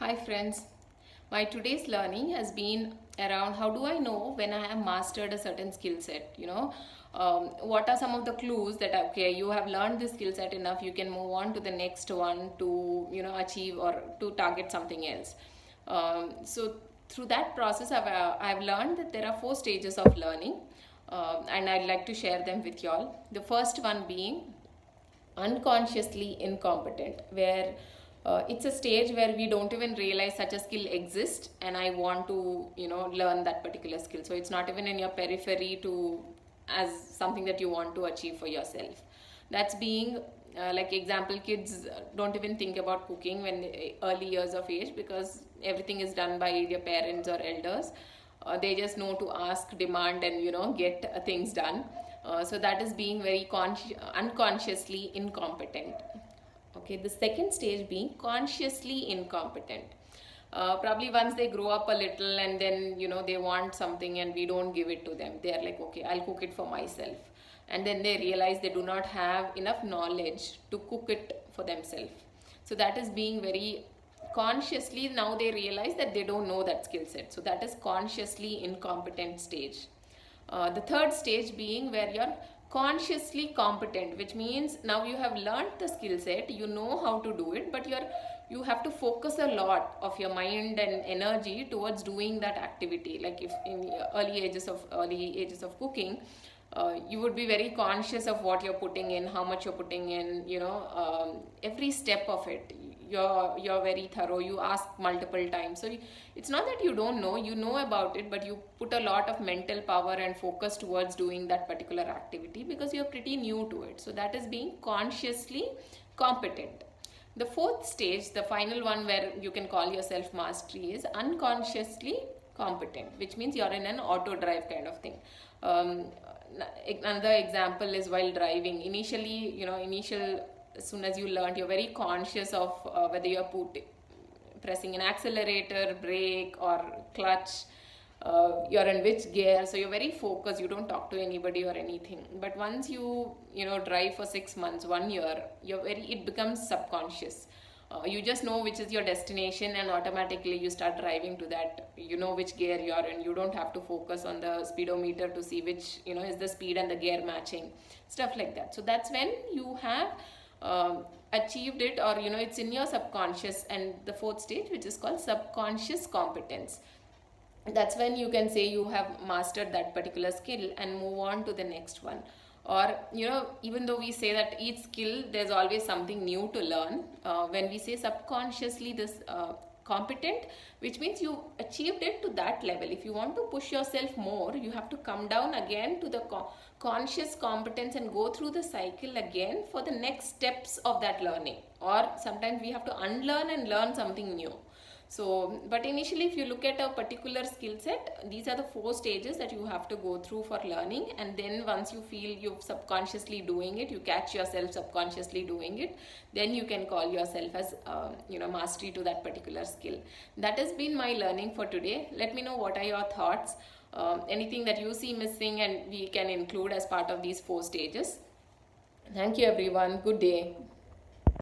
Hi friends, my today's learning has been around how do I know when I have mastered a certain skill set, what are some of the clues that okay, you have learned this skill set enough, you can move on to the next one to achieve or to target something else. So through that process I've learned that there are four stages of learning, and I'd like to share them with y'all. The first one being unconsciously incompetent, where it's a stage where we don't even realize such a skill exists and I want to learn that particular skill, so it's not even in your periphery to as something that you want to achieve for yourself. That's being like example, kids don't even think about cooking when early years of age because everything is done by their parents or elders. They just know to ask, demand, and get things done. So that is being very unconsciously incompetent. Okay, the second stage being consciously incompetent. Probably once they grow up a little and then they want something and we don't give it to them, they are like, okay, I'll cook it for myself, and then they realize they do not have enough knowledge to cook it for themselves. So that is being very consciously, now they realize that they don't know that skill set, so that is consciously incompetent stage. The third stage being where you're consciously competent, which means now you have learned the skill set, you know how to do it, but you have to focus a lot of your mind and energy towards doing that activity. Like if in early ages of cooking, you would be very conscious of what you're putting in, how much you're putting in, every step of it. You're very thorough, you ask multiple times. So it's not that you don't know, you know about it, but you put a lot of mental power and focus towards doing that particular activity because you're pretty new to it. So that is being consciously competent. The fourth stage, the final one where you can call yourself mastery, is unconsciously competent, which means you're in an auto drive kind of thing. Another example is while driving. Initially, as soon as you learn, you're very conscious of whether you're pressing an accelerator, brake, or clutch. You're in which gear, so you're very focused, you don't talk to anybody or anything. But once you drive for 6 months, 1 year, it becomes subconscious. You just know which is your destination and automatically you start driving to that. You know which gear you're in, you don't have to focus on the speedometer to see which is the speed and the gear matching, stuff like that. So that's when you have achieved it, or it's in your subconscious. And the fourth stage, which is called subconscious competence, that's when you can say you have mastered that particular skill and move on to the next one. Or even though we say that each skill there's always something new to learn, when we say subconsciously this competent, which means you achieved it to that level. If you want to push yourself more, you have to come down again to the conscious competence and go through the cycle again for the next steps of that learning. Or sometimes we have to unlearn and learn something new. So, but initially if you look at a particular skill set, these are the four stages that you have to go through for learning. And then once you feel you're subconsciously doing it, you catch yourself subconsciously doing it, then you can call yourself as mastery to that particular skill. That has been my learning for today. Let me know what are your thoughts, anything that you see missing and we can include as part of these four stages. Thank you everyone. Good day.